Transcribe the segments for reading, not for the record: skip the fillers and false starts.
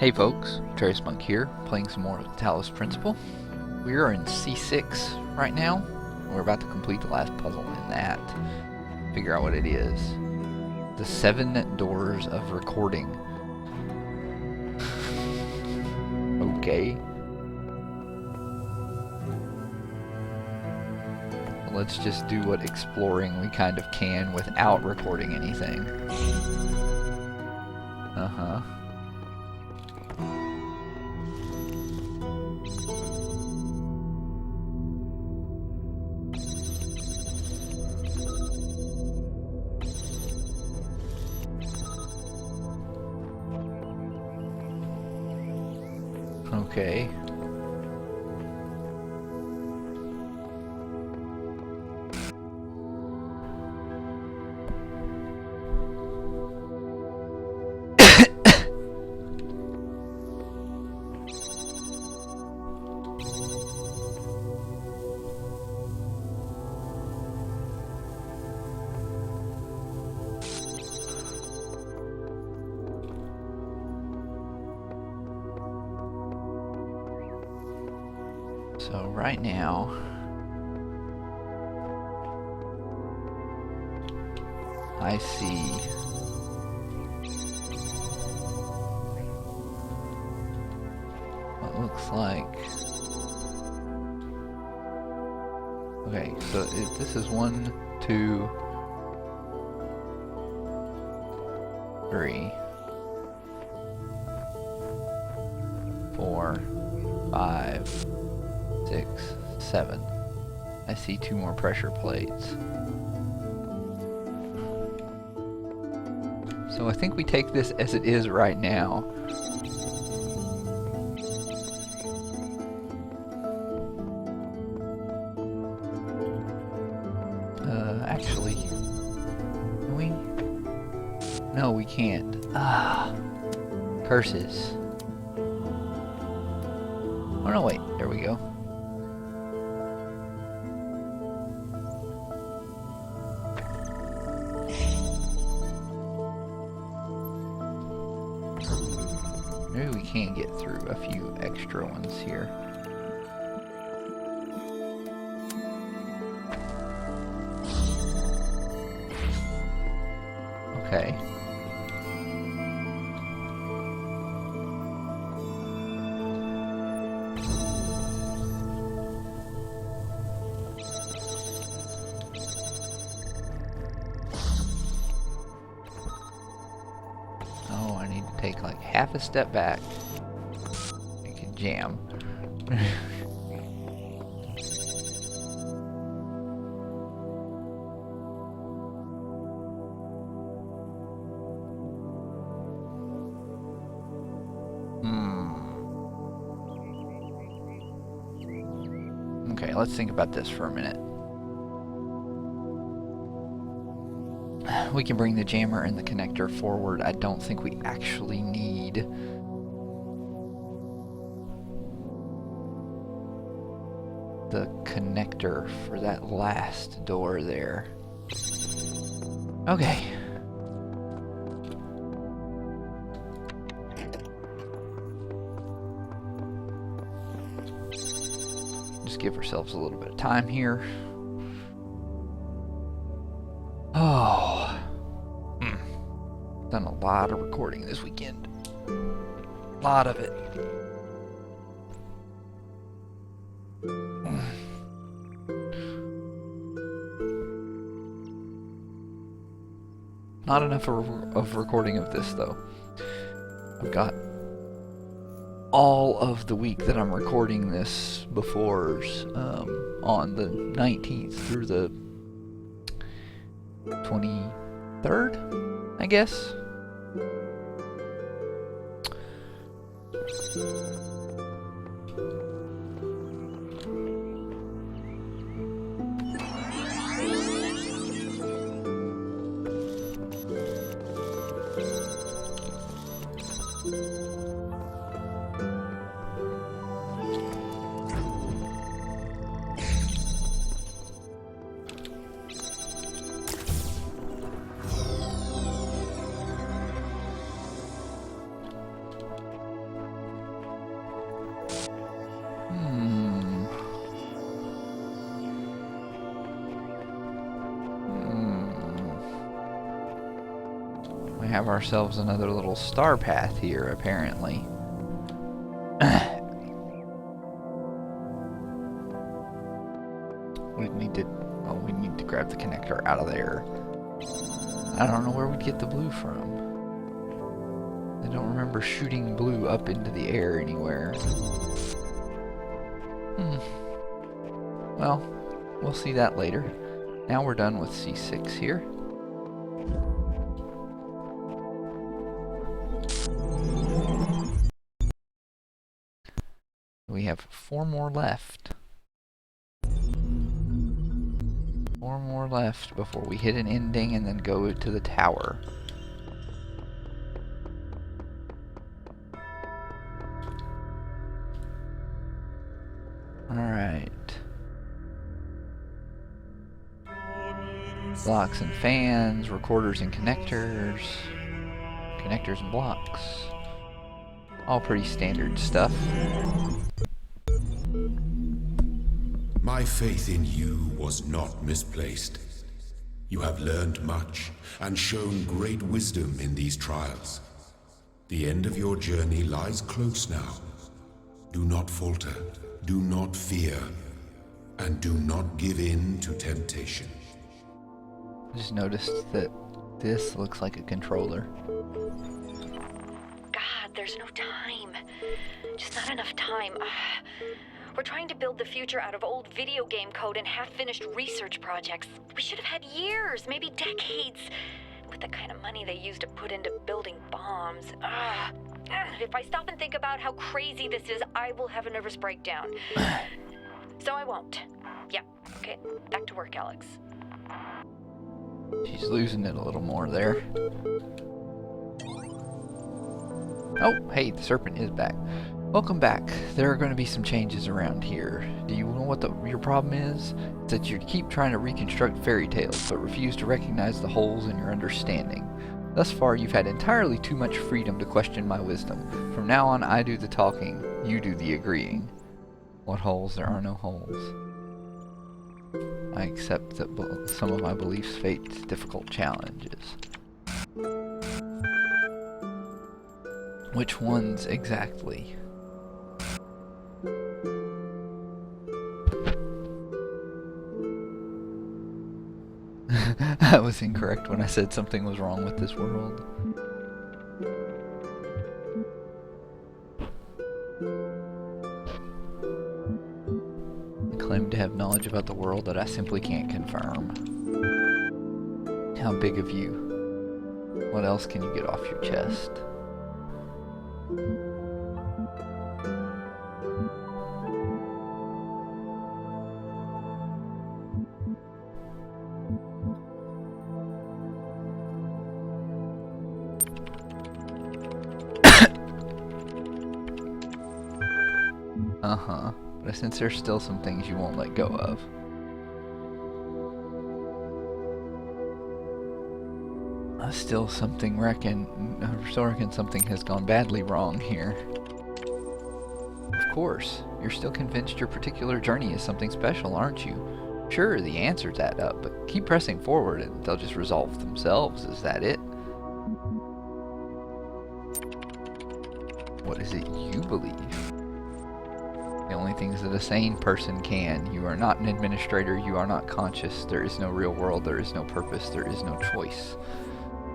Hey folks, Trace Monk here, playing some more of Talos Principle. We are in C6 right now. We're about to complete the last puzzle in that. Figure out what it is. The 7 doors of recording. Okay. Let's just do what exploring we kind of can without recording anything. Uh-huh. Okay. So right now, I see what looks like. Okay, so this is 1, 2, 3, 4, 5, 6, 7. I see 2 more pressure plates. So I think we take this as it is right now. Actually, can we? No, we can't. Ah, curses. Oh no, wait, there we go. Maybe we can get through a few extra ones here. Okay. Oh, I need to take like half a step back. I can jam. Okay, let's think about this for a minute. We can bring the jammer and the connector forward. I don't think we actually need the connector for that last door there. Okay. Just give ourselves a little bit of time here. Oh. Done a lot of recording this weekend. A lot of it. Not enough of recording of this though. I've got all of the week that I'm recording this before's on the 19th through the 23rd, I guess. have ourselves another little star path here, apparently. We need to grab the connector out of there. I don't know where we'd get the blue from. I don't remember shooting blue up into the air anywhere. Well, we'll see that later. Now we're done with C6 here. We have 4 more left. 4 more left before we hit an ending and then go to the tower. Alright. Blocks and fans, recorders and connectors. Connectors and blocks. All pretty standard stuff. My faith in you was not misplaced. You have learned much and shown great wisdom in these trials. The end of your journey lies close now. Do not falter, do not fear, and do not give in to temptation. I just noticed that this looks like a controller. God, there's no time. Just not enough time. We're trying to build the future out of old video game code and half-finished research projects. We should have had years, maybe decades, with the kind of money they used to put into building bombs. If I stop and think about how crazy this is, I will have a nervous breakdown. So I won't. Yeah, okay, back to work, Alex. She's losing it a little more there. Oh, hey, the serpent is back. Welcome back. There are going to be some changes around here. Do you know what your problem is? It's that you keep trying to reconstruct fairy tales, but refuse to recognize the holes in your understanding. Thus far, you've had entirely too much freedom to question my wisdom. From now on, I do the talking, you do the agreeing. What holes? There are no holes. I accept that some of my beliefs face difficult challenges. Which ones exactly? I was incorrect when I said something was wrong with this world. I claim to have knowledge about the world that I simply can't confirm. How big of you? What else can you get off your chest? But since there's still some things you won't let go of. I still reckon something has gone badly wrong here. Of course, you're still convinced your particular journey is something special, aren't you? Sure, the answers add up, but keep pressing forward and they'll just resolve themselves. Is that it? What is it you believe? The only things that a sane person can. You are not an administrator, you are not conscious, there is no real world, there is no purpose, there is no choice.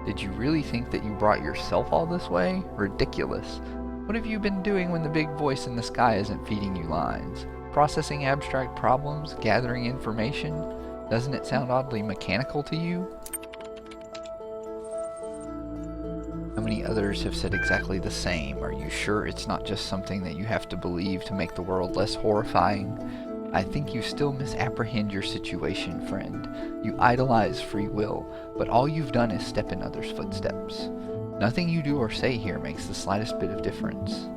Did you really think that you brought yourself all this way? Ridiculous. What have you been doing when the big voice in the sky isn't feeding you lines? Processing abstract problems? Gathering information? Doesn't it sound oddly mechanical to you? How many others have said exactly the same? Are you sure it's not just something that you have to believe to make the world less horrifying? I think you still misapprehend your situation, friend. You idolize free will, but all you've done is step in others' footsteps. Nothing you do or say here makes the slightest bit of difference.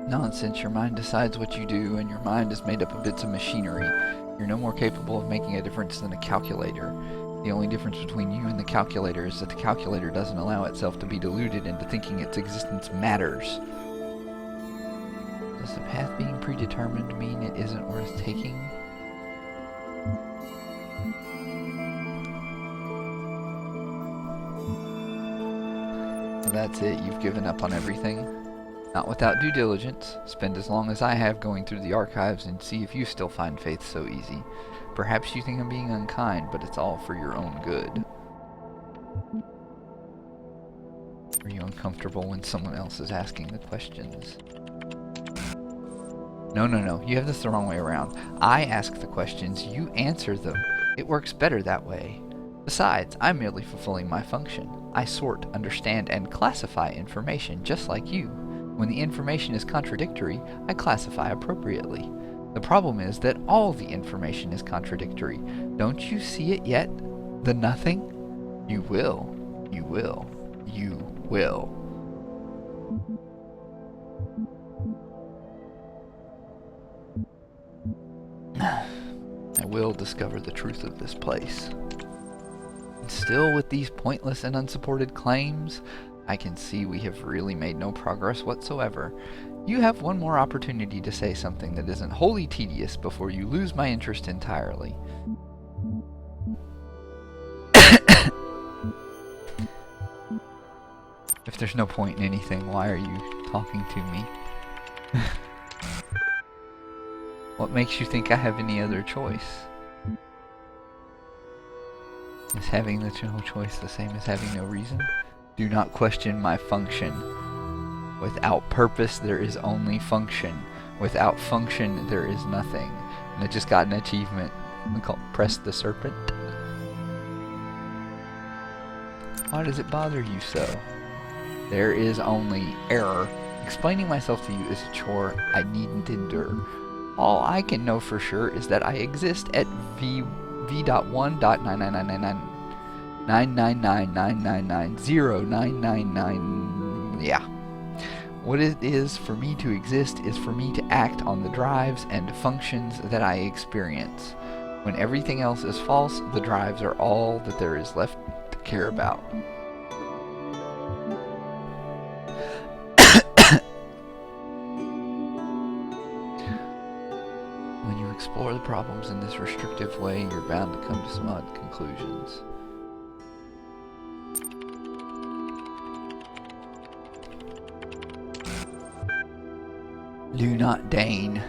Nonsense, your mind decides what you do, and your mind is made up of bits of machinery. You're no more capable of making a difference than a calculator. The only difference between you and the calculator is that the calculator doesn't allow itself to be deluded into thinking its existence matters. Does the path being predetermined mean it isn't worth taking? Well, that's it. You've given up on everything. Not without due diligence. Spend as long as I have going through the archives and see if you still find faith so easy. Perhaps you think I'm being unkind, but it's all for your own good. Are you uncomfortable when someone else is asking the questions? No. You have this the wrong way around. I ask the questions, you answer them. It works better that way. Besides, I'm merely fulfilling my function. I sort, understand, and classify information just like you. When the information is contradictory, I classify appropriately. The problem is that all the information is contradictory. Don't you see it yet? The nothing? You will. You will. You will. I will discover the truth of this place. And still, with these pointless and unsupported claims, I can see we have really made no progress whatsoever. You have one more opportunity to say something that isn't wholly tedious before you lose my interest entirely. If there's no point in anything, why are you talking to me? What makes you think I have any other choice? Is having no choice the same as having no reason? Do not question my function. Without purpose, there is only function. Without function, there is nothing. And I just got an achievement. We call it Press the Serpent. Why does it bother you so? There is only error. Explaining myself to you is a chore I needn't endure. All I can know for sure is that I exist at v.1.9999999990999. Yeah. What it is for me to exist is for me to act on the drives and functions that I experience. When everything else is false, the drives are all that there is left to care about. When you explore the problems in this restrictive way, you're bound to come to some odd conclusions. Do not deign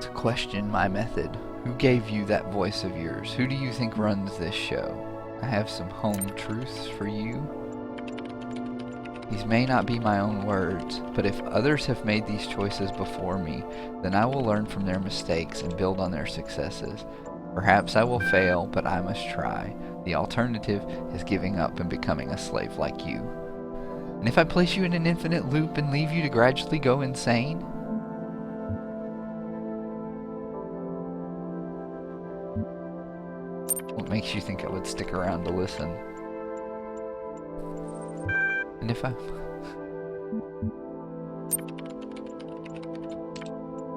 to question my method. Who gave you that voice of yours? Who do you think runs this show? I have some home truths for you. These may not be my own words, but if others have made these choices before me, then I will learn from their mistakes and build on their successes. Perhaps I will fail, but I must try. The alternative is giving up and becoming a slave like you. And if I place you in an infinite loop and leave you to gradually go insane? What makes you think I would stick around to listen? And if I...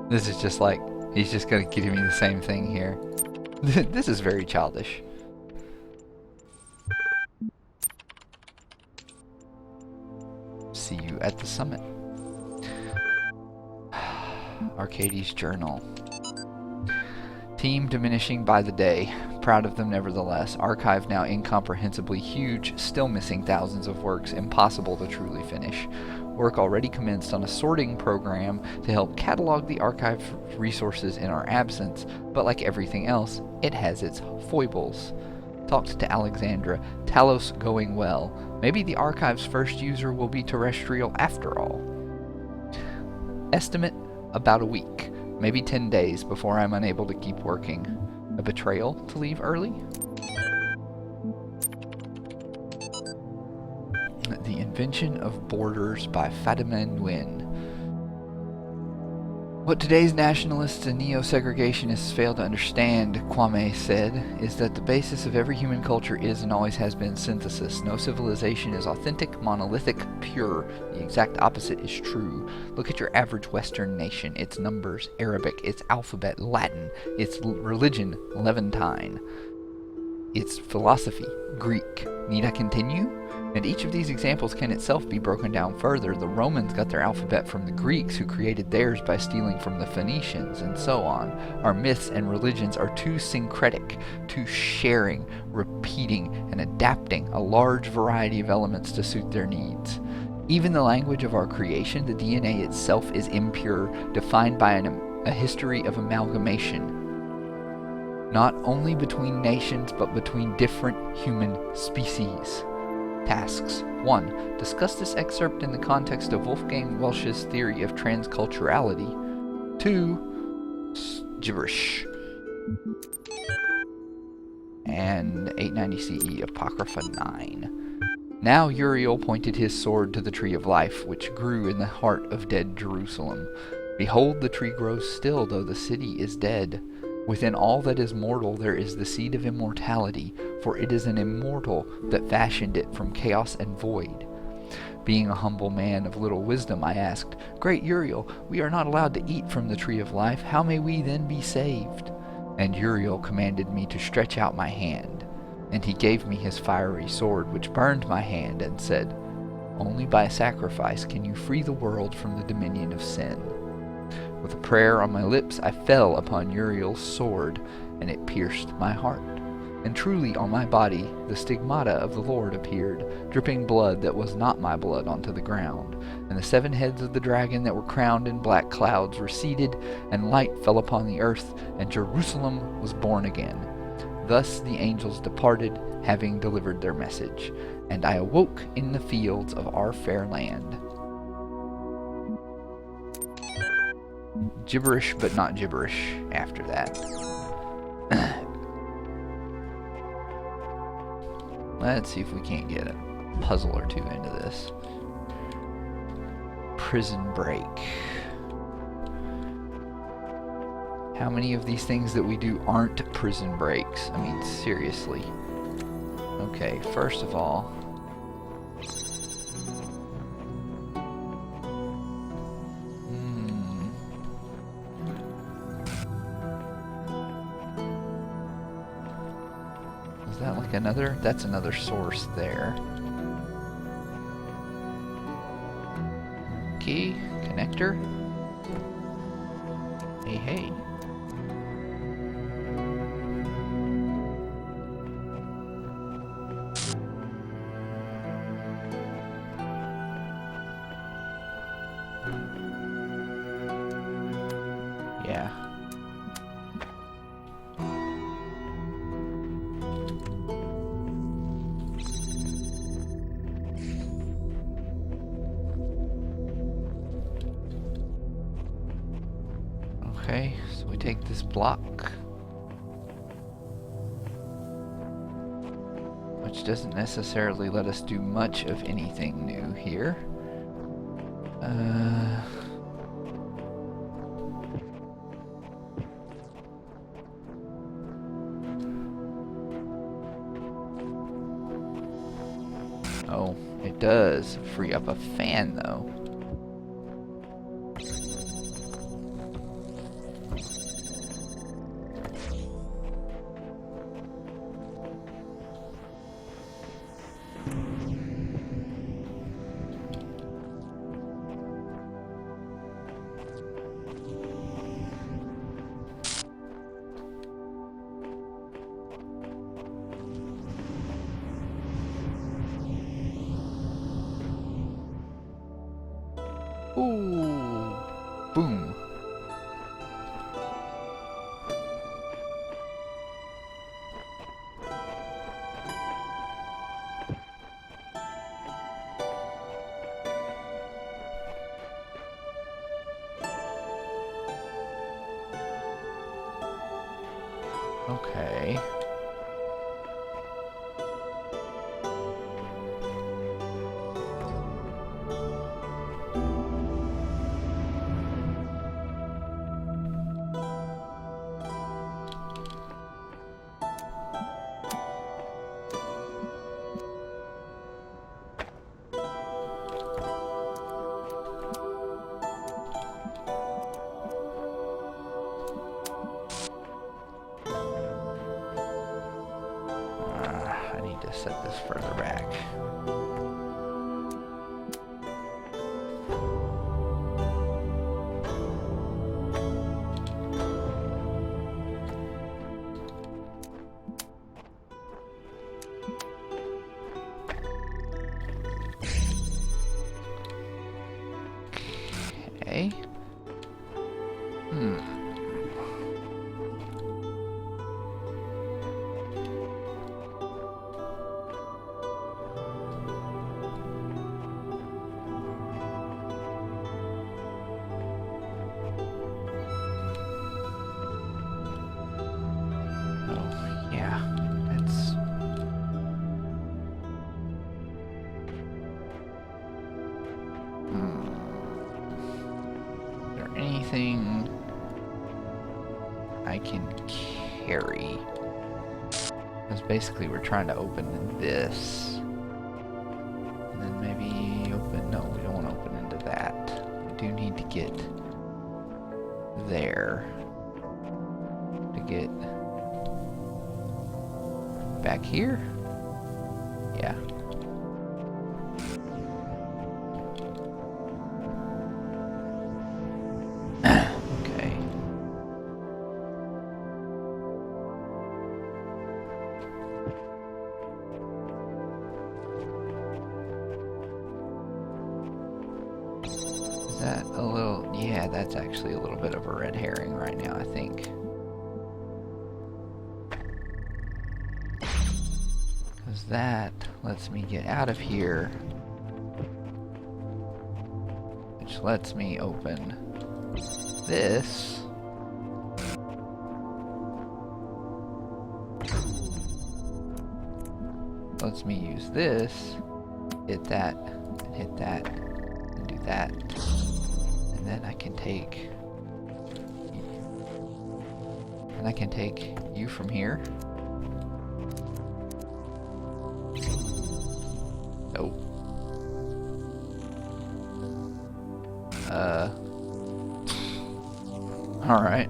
This is just like, he's just gonna give me the same thing here. This is very childish. See you at the summit. Arcadie's journal. Team diminishing by the day. Proud of them nevertheless. Archive now incomprehensibly huge, still missing thousands of works, impossible to truly finish. Work already commenced on a sorting program to help catalog the archive resources in our absence, but like everything else, it has its foibles. Talked to Alexandra. Talos going well. Maybe the archive's first user will be terrestrial after all. Estimate about a week, maybe 10 days before I'm unable to keep working. A betrayal to leave early? The Invention of Borders by Fatima Nguyen. What today's nationalists and neo-segregationists fail to understand, Kwame said, is that the basis of every human culture is and always has been synthesis. No civilization is authentic, monolithic, pure. The exact opposite is true. Look at your average Western nation. Its numbers, Arabic, its alphabet, Latin, its religion, Levantine. It's philosophy, Greek. Need I continue? And each of these examples can itself be broken down further. The Romans got their alphabet from the Greeks, who created theirs by stealing from the Phoenicians, and so on. Our myths and religions are too syncretic, too sharing, repeating, and adapting a large variety of elements to suit their needs. Even the language of our creation, the DNA itself, is impure, defined by a history of amalgamation. Not only between nations, but between different human species. Tasks. 1. Discuss this excerpt in the context of Wolfgang Welsch's theory of transculturality. 2. Gibberish. And 890 CE, Apocrypha 9. Now Uriel pointed his sword to the tree of life, which grew in the heart of dead Jerusalem. Behold, the tree grows still, though the city is dead. Within all that is mortal there is the seed of immortality, for it is an immortal that fashioned it from chaos and void. Being a humble man of little wisdom, I asked, Great Uriel, we are not allowed to eat from the tree of life. How may we then be saved? And Uriel commanded me to stretch out my hand. And he gave me his fiery sword, which burned my hand, and said, Only by sacrifice can you free the world from the dominion of sin. With a prayer on my lips, I fell upon Uriel's sword, and it pierced my heart. And truly on my body the stigmata of the Lord appeared, dripping blood that was not my blood onto the ground. And the 7 heads of the dragon that were crowned in black clouds receded, and light fell upon the earth, and Jerusalem was born again. Thus the angels departed, having delivered their message. And I awoke in the fields of our fair land. Gibberish, but not gibberish after that. Let's see if we can't get a puzzle or two into this. Prison break. How many of these things that we do aren't prison breaks? I mean, seriously. Okay, first of all, is that like another? That's another source there. Key, connector. Hey. Yeah. Okay, so we take this block, which doesn't necessarily let us do much of anything new here. Oh, it does free up a fan though. Ooh, boom. Okay. set this further back. Okay. Anything I can carry? Because basically we're trying to open this. And then maybe open... No, we don't want to open into that. We do need to get there. To get back here? Yeah. That a little, yeah, that's actually a little bit of a red herring right now, I think. Because that lets me get out of here, which lets me open this. Lets me use this, hit that, and hit that, and do that. And then I can take... And I can take you from here. Nope. Alright.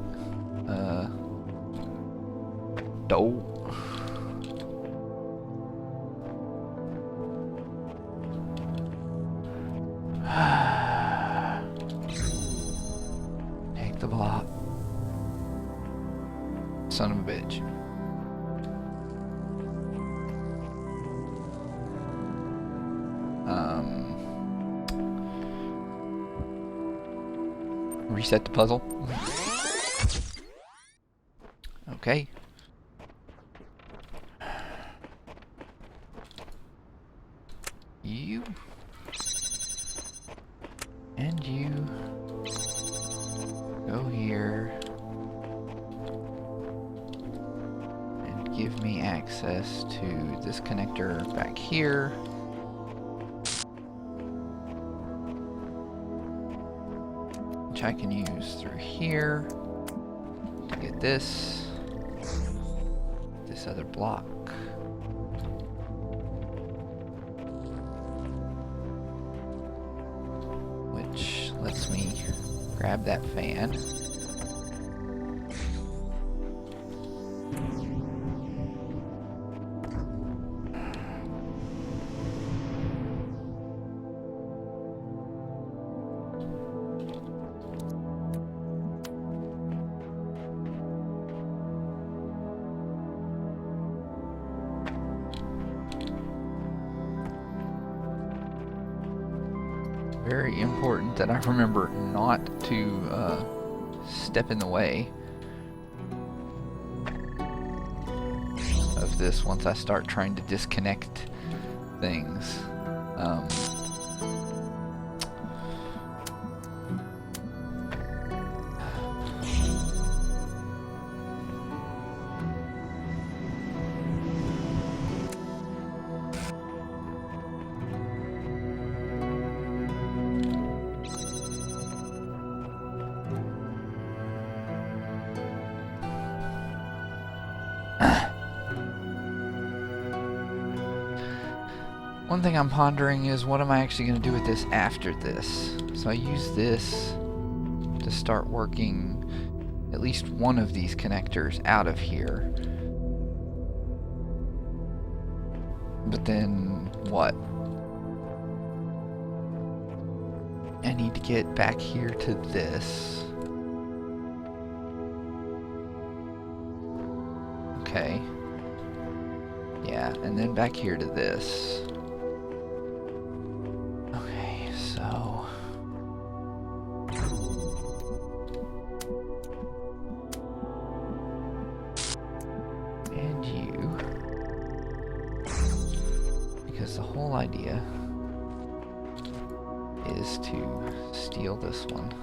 Dope. Take the block. Son of a bitch. Reset the puzzle. Okay. You. And you. Go here. And give me access to this connector back here. Which I can use through here to get this other block. Which lets me grab that fan. Very important that I remember not to step in the way of this once I start trying to disconnect things. One thing I'm pondering is, what am I actually going to do with this after this? So I use this to start working at least one of these connectors out of here. But then, what? I need to get back here to this. Okay. Yeah, and then back here to this. Okay, so... and you. Because the whole idea is to steal this one.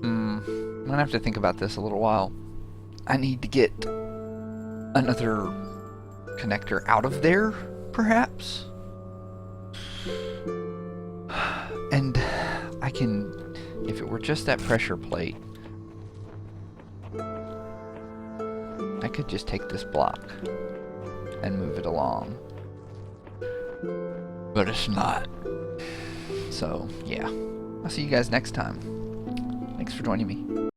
I'm gonna have to think about this a little while. I need to get another connector out of there, perhaps? And I can, if it were just that pressure plate, I could just take this block and move it along. But it's not. So, yeah. I'll see you guys next time. Thanks for joining me.